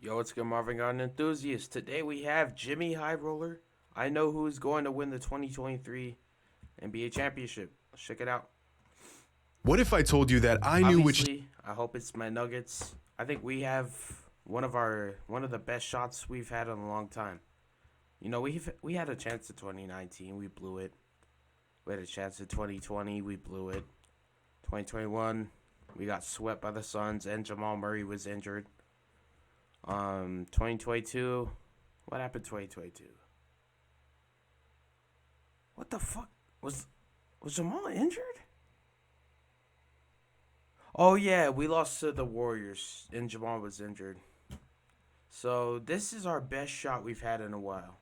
Yo, it's good, Marvin Garden enthusiasts. Today we have Jimmy High Roller. I know who is going to win the 2023 NBA championship. Let's check it out. What if I told you that I knew Obviously, I hope it's my Nuggets. I think we have one of the best shots we've had in a long time. You know, we had a chance in 2019, we blew it. We had a chance in 2020, we blew it. 2021, we got swept by the Suns and Jamal Murray was injured. 2022, what happened 2022? What the fuck? Was Jamal injured? Oh yeah, we lost to the Warriors and Jamal was injured. So this is our best shot we've had in a while.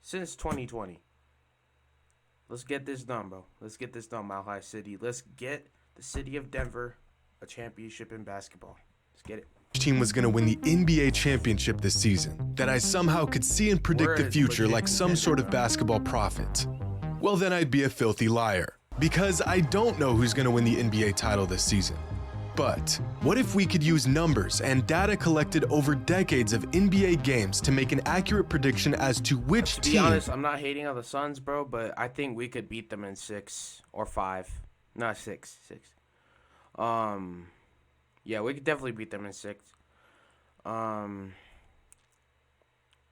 Since 2020. Let's get this done, bro. Let's get this done, Mile High City. Let's get the city of Denver a championship in basketball. Let's get it. team was going to win the NBA championship this season, that I somehow could see and predict the future like some sort of basketball prophet. Well, then I'd be a filthy liar, because I don't know who's going to win the NBA title this season. But what if we could use numbers and data collected over decades of NBA games to make an accurate prediction as to which To be team... honest, I'm not hating on the Suns, bro, but I think we could beat them in 6 or 5. Not 6. Yeah, we could definitely beat them in 6.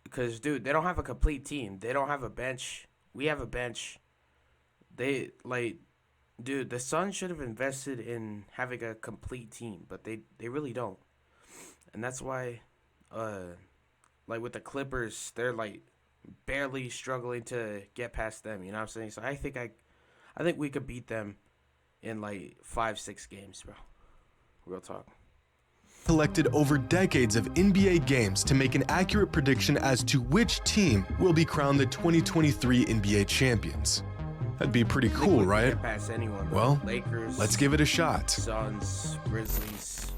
Because, dude, they don't have a complete team. They don't have a bench. We have a bench. Dude, the Suns should have invested in having a complete team, but they really don't. And that's why, with the Clippers, they're, barely struggling to get past them, you know what I'm saying? So I think we could beat them in, 5-6 games, bro. Real talk. collected over decades of NBA games to make an accurate prediction as to which team will be crowned the 2023 NBA champions. That'd be pretty cool, right? Can't pass anyone, bro. Well, Lakers, let's give it a shot. Suns, Grizzlies,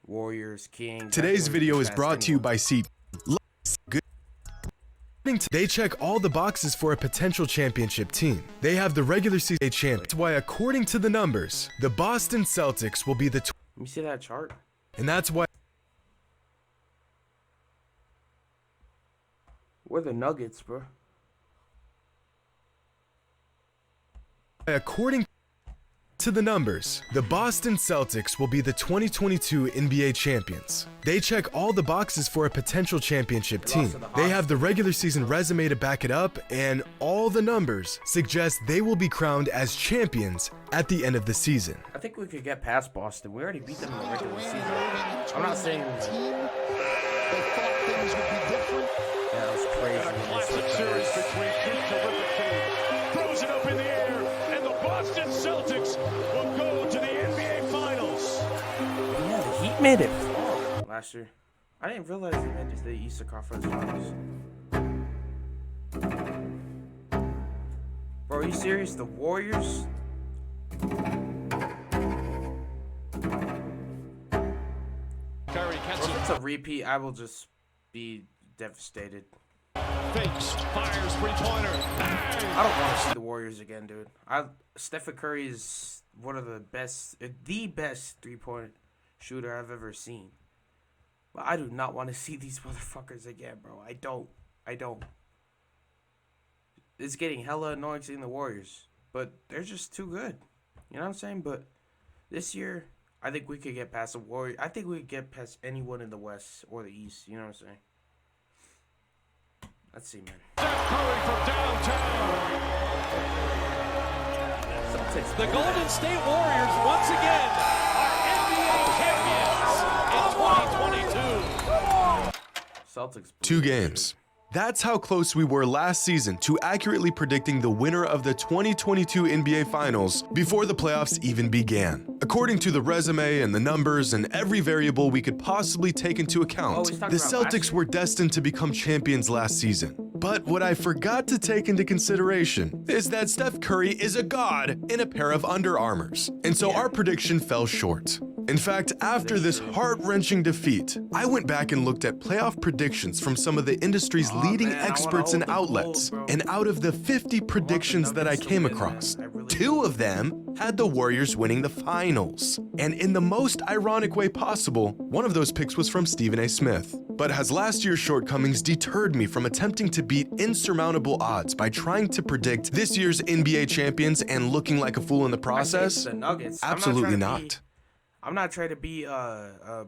Warriors, Kings. Today's video is brought to you by Seat. They check all the boxes for a potential championship team. They have the regular season champ. That's why, according to the numbers, the Boston Celtics will be the Let me see that chart. and that's why We're the Nuggets, bro. according to the numbers, the Boston Celtics will be the 2022 NBA champions. They check all the boxes for a potential championship team. They have the regular season resume to back it up, and all the numbers suggest they will be crowned as champions at the end of the season. I think we could get past Boston. We already beat them in the regular season. I'm not saying team that thought things would be different. yeah, that was crazy. Classic series between two terrific teams. Throws it up in the air, and the Boston Celtics will go to the NBA Finals. Yeah, the Heat made it last year. I didn't realize they made it to the Eastern Conference Finals. Bro, are you serious? The Warriors? Curry catches If it's a repeat, I will just be devastated. fakes, fires three-pointer. Bang! I don't want to see the Warriors again, dude. Stephen Curry is one of the best three-point shooter I've ever seen. But I do not want to see these motherfuckers again, bro. I don't. It's getting hella annoying seeing the Warriors, but they're just too good. You know what I'm saying? But this year, I think we could get past the Warriors. I think we could get past anyone in the West or the East. You know what I'm saying? Let's see, man. Steph Curry from downtown. Celtics. The Golden State Warriors once again are NBA champions in 2022. Celtics. 2 games. That's how close we were last season to accurately predicting the winner of the 2022 NBA Finals before the playoffs even began. According to the resume and the numbers and every variable we could possibly take into account, he's the talking about last Celtics year. were destined to become champions last season. But what I forgot to take into consideration is that Steph Curry is a god in a pair of Under Armours, and so our prediction fell short. In fact, after this heart-wrenching defeat, I went back and looked at playoff predictions from some of the industry's leading experts and outlets. And out of the 50 predictions that I came across, 2 of them had the Warriors winning the finals. And in the most ironic way possible, one of those picks was from Stephen A. Smith. But has last year's shortcomings deterred me from attempting to beat insurmountable odds by trying to predict this year's NBA champions and looking like a fool in the process? The Nuggets. Absolutely not. I'm not trying to be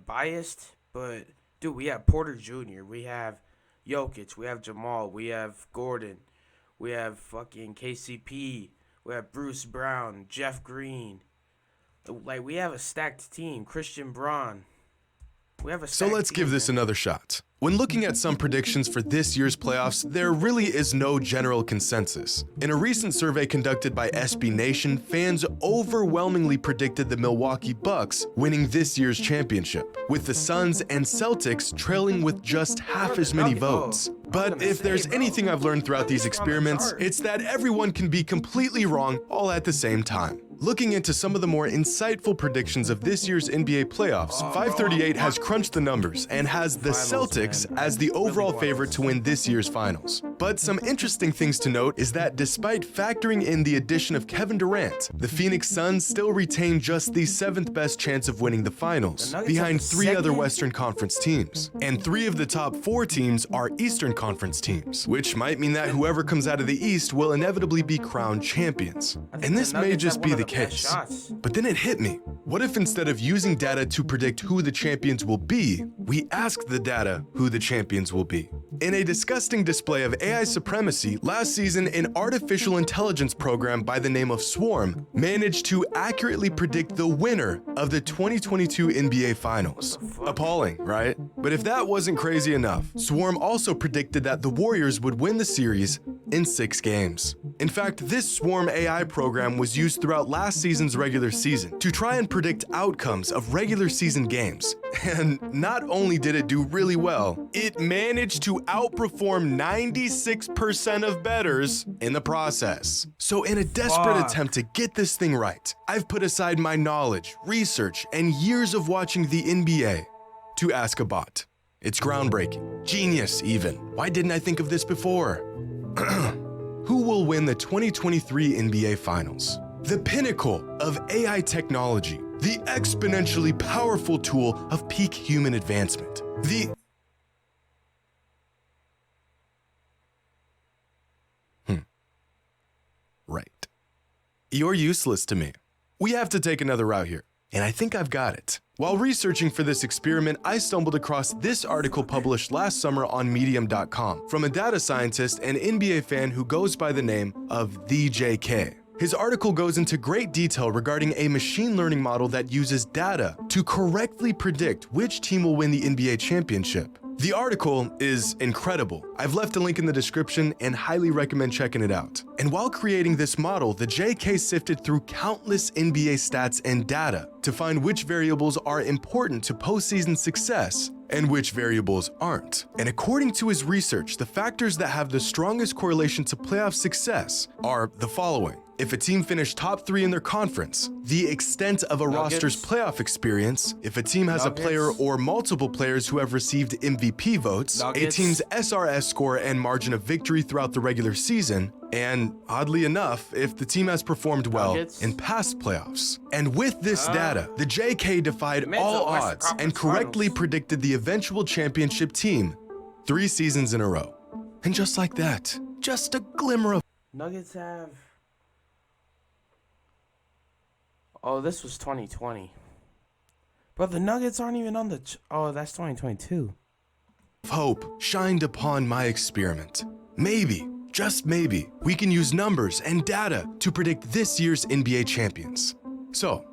biased, but dude, we have Porter Jr., we have Jokic, we have Jamal, we have Gordon, we have fucking KCP, we have Bruce Brown, Jeff Green. Like, we have a stacked team. Christian Braun. We have a So let's give this another shot. When looking at some predictions for this year's playoffs, there really is no general consensus. In a recent survey conducted by SB Nation, fans overwhelmingly predicted the Milwaukee Bucks winning this year's championship, with the Suns and Celtics trailing with just half as many votes. But if there's anything I've learned throughout these experiments, it's that everyone can be completely wrong all at the same time. Looking into some of the more insightful predictions of this year's NBA playoffs, 538 has crunched the numbers and has the Celtics as the overall favorite to win this year's finals. But some interesting things to note is that despite factoring in the addition of Kevin Durant, the Phoenix Suns still retain just the 7th best chance of winning the finals, behind 3 other Western Conference teams. And 3 of the top 4 teams are Eastern Conference teams, which might mean that whoever comes out of the East will inevitably be crowned champions. And this may just be the case. But then it hit me. What if instead of using data to predict who the champions will be, we ask the data who the champions will be? In a disgusting display of AI supremacy, last season an artificial intelligence program by the name of Swarm managed to accurately predict the winner of the 2022 NBA Finals. Appalling, right? But if that wasn't crazy enough, Swarm also predicted that the Warriors would win the series in 6 games. In fact, this Swarm AI program was used throughout last season's regular season to try and predict outcomes of regular season games. And not only did it do really well, it managed to outperform 96% of bettors in the process. So in a desperate attempt to get this thing right, I've put aside my knowledge, research, and years of watching the NBA to ask a bot. It's groundbreaking, genius even. Why didn't I think of this before? Who will win the 2023 NBA Finals? The pinnacle of AI technology, the exponentially powerful tool of peak human advancement. Right. You're useless to me. We have to take another route here, and I think I've got it. While researching for this experiment, I stumbled across this article published last summer on Medium.com from a data scientist and NBA fan who goes by the name of The JK. His article goes into great detail regarding a machine learning model that uses data to correctly predict which team will win the NBA championship. The article is incredible. I've left a link in the description and highly recommend checking it out. And while creating this model, the JK sifted through countless NBA stats and data to find which variables are important to postseason success and which variables aren't. And according to his research, the factors that have the strongest correlation to playoff success are the following. If a team finished top 3 in their conference, the extent of a roster's playoff experience, if a team has a player or multiple players who have received MVP votes, a team's SRS score and margin of victory throughout the regular season, and oddly enough, if the team has performed well in past playoffs. And with this data, the JK defied all odds and correctly predicted the eventual championship team 3 seasons in a row. And just like that, just a glimmer of Nuggets have... Oh, this was 2020. But the Nuggets aren't even on the... Oh, that's 2022. hope shined upon my experiment. Maybe, just maybe, we can use numbers and data to predict this year's NBA champions. So,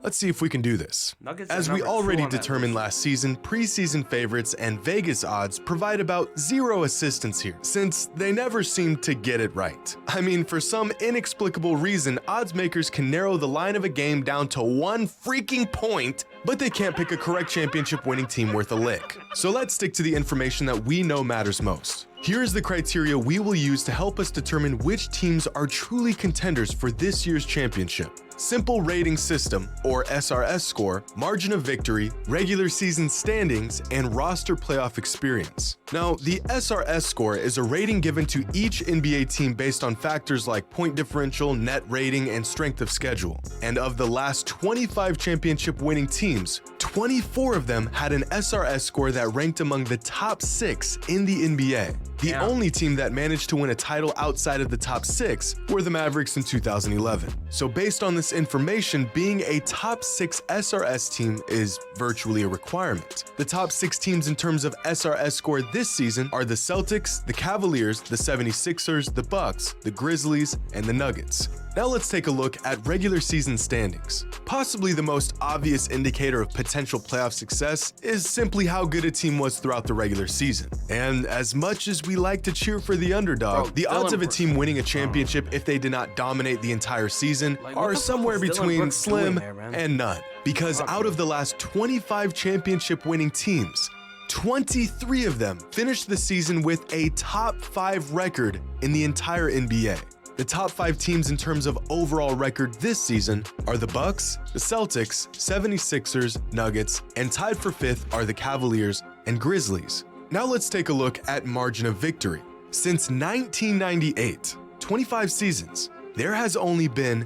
let's see if we can do this. As we already determined last season, preseason favorites and Vegas odds provide about zero assistance here, since they never seem to get it right. I mean, for some inexplicable reason, odds makers can narrow the line of a game down to one freaking point, but they can't pick a correct championship winning team worth a lick. So let's stick to the information that we know matters most. Here's the criteria we will use to help us determine which teams are truly contenders for this year's championship. simple rating system, or SRS score, margin of victory, regular season standings, and roster playoff experience. Now, the SRS score is a rating given to each NBA team based on factors like point differential, net rating, and strength of schedule. And of the last 25 championship winning teams, 24 of them had an SRS score that ranked among the top 6 in the NBA. The only team that managed to win a title outside of the top 6 were the Mavericks in 2011. So based on this information, being a top 6 SRS team is virtually a requirement. The top 6 teams in terms of SRS score this season are the Celtics, the Cavaliers, the 76ers, the Bucks, the Grizzlies, and the Nuggets. Now let's take a look at regular season standings. Possibly the most obvious indicator of potential playoff success is simply how good a team was throughout the regular season. And as much as we like to cheer for the underdog, the odds of a team winning a championship if they did not dominate the entire season are somewhere between slim and none. Because out of the last 25 championship winning teams, 23 of them finished the season with a top 5 record in the entire NBA. The top 5 teams in terms of overall record this season are the Bucks, the Celtics, 76ers, Nuggets, and tied for 5th are the Cavaliers and Grizzlies. Now let's take a look at margin of victory. Since 1998, 25 seasons, there has only been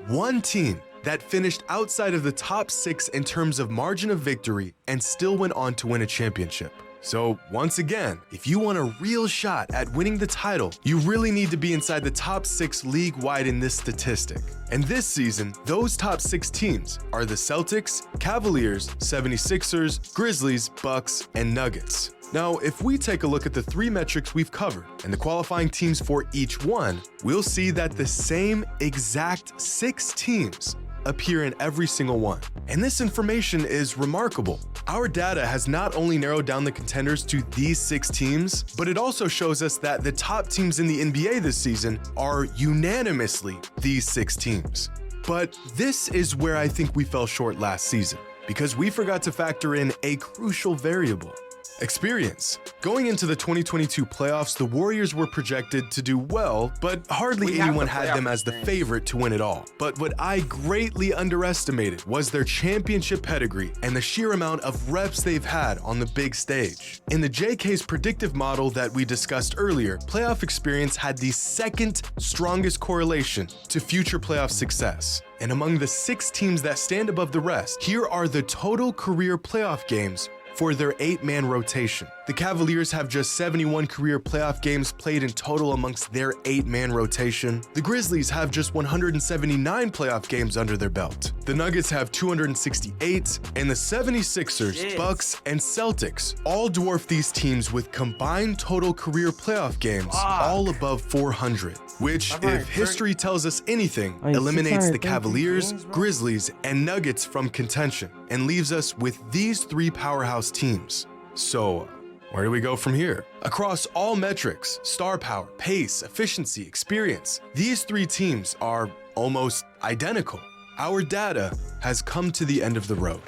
one team that finished outside of the top 6 in terms of margin of victory and still went on to win a championship. So once again, if you want a real shot at winning the title, you really need to be inside the top 6 league-wide in this statistic. And this season, those top 6 teams are the Celtics, Cavaliers, 76ers, Grizzlies, Bucks, and Nuggets. Now, if we take a look at the 3 metrics we've covered and the qualifying teams for each one, we'll see that the same exact 6 teams appear in every single one. And this information is remarkable. Our data has not only narrowed down the contenders to these 6 teams, but it also shows us that the top teams in the NBA this season are unanimously these 6 teams. But this is where I think we fell short last season, because we forgot to factor in a crucial variable: experience. Going into the 2022 playoffs, the Warriors were projected to do well, but hardly anyone had them as the favorite to win it all. But what I greatly underestimated was their championship pedigree and the sheer amount of reps they've had on the big stage. In the JK's predictive model that we discussed earlier, playoff experience had the second strongest correlation to future playoff success. And among the 6 teams that stand above the rest, here are the total career playoff games for their 8-man rotation. The Cavaliers have just 71 career playoff games played in total amongst their 8-man rotation. The Grizzlies have just 179 playoff games under their belt. The Nuggets have 268, and the 76ers, Bucks, and Celtics all dwarf these teams with combined total career playoff games all above 400, which, if history tells us anything, eliminates the Cavaliers, Grizzlies, and Nuggets from contention and leaves us with these 3 powerhouse teams. So, where do we go from here? Across all metrics, star power, pace, efficiency, experience, these 3 teams are almost identical. Our data has come to the end of the road.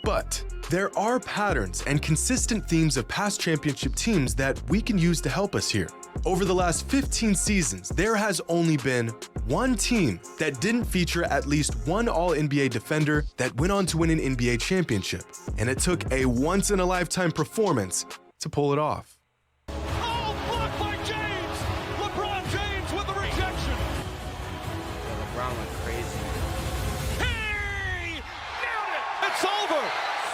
But there are patterns and consistent themes of past championship teams that we can use to help us here. Over the last 15 seasons, there has only been one team that didn't feature at least one All-NBA defender that went on to win an NBA championship, and it took a once-in-a-lifetime performance to pull it off. Oh, blocked by James! LeBron James with the rejection! LeBron went crazy. He nailed it! It's over!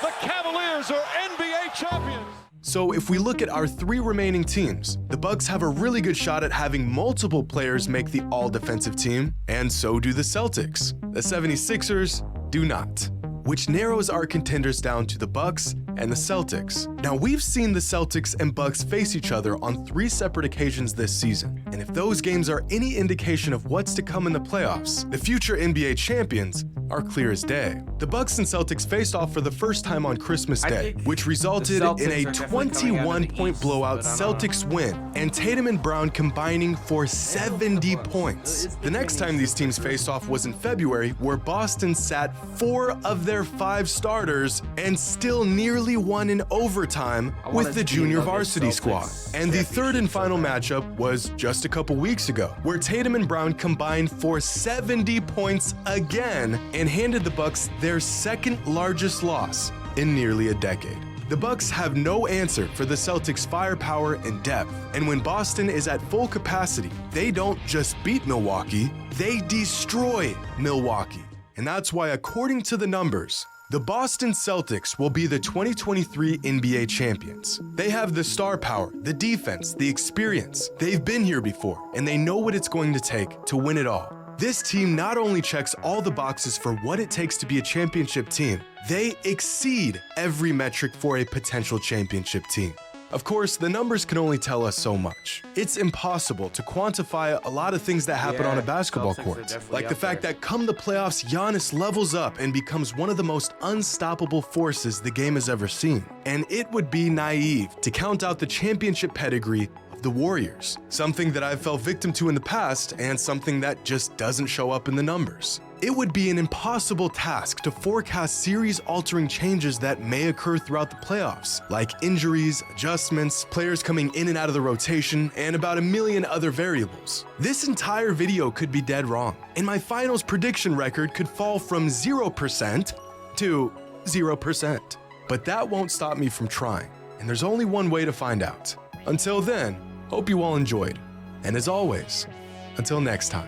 The Cavaliers are NBA champions! So if we look at our 3 remaining teams, the Bucks have a really good shot at having multiple players make the all-defensive team, and so do the Celtics. The 76ers do not, which narrows our contenders down to the Bucks and the Celtics. Now, we've seen the Celtics and Bucks face each other on 3 separate occasions this season, and if those games are any indication of what's to come in the playoffs, the future NBA champions are clear as day. The Bucks and Celtics faced off for the first time on Christmas I Day, think which resulted the in a Celtics are definitely coming out of the 21-point East, blowout but I don't know. Celtics win, and Tatum and Brown combining for 70 points. The next time these teams faced off was in February, where Boston sat 4 of their 5 starters and still nearly won in overtime I want with it the to be junior another varsity Celtics squad. And the third and championship final so bad. matchup was just a couple weeks ago, where Tatum and Brown combined for 70 points again and handed the Bucks their second largest loss in nearly a decade. The Bucks have no answer for the Celtics' firepower and depth, and when Boston is at full capacity, they don't just beat Milwaukee, they destroy Milwaukee. And that's why, according to the numbers, the Boston Celtics will be the 2023 NBA champions. They have the star power, the defense, the experience. They've been here before, and they know what it's going to take to win it all. This team not only checks all the boxes for what it takes to be a championship team, they exceed every metric for a potential championship team. Of course, the numbers can only tell us so much. It's impossible to quantify a lot of things that happen on a basketball Celtics are court, definitely like the up fact there. that come the playoffs, Giannis levels up and becomes one of the most unstoppable forces the game has ever seen. And it would be naive to count out the championship pedigree of the Warriors, something that I've fell victim to in the past and something that just doesn't show up in the numbers. It would be an impossible task to forecast series-altering changes that may occur throughout the playoffs, like injuries, adjustments, players coming in and out of the rotation, and about a million other variables. This entire video could be dead wrong, and my finals prediction record could fall from 0% to 0%. But that won't stop me from trying, and there's only one way to find out. Until then, hope you all enjoyed. And as always, until next time.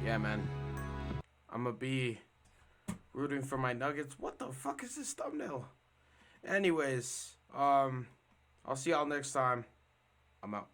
Yeah, man. I'm gonna be rooting for my Nuggets. What the fuck is this thumbnail? Anyways, I'll see y'all next time. I'm out.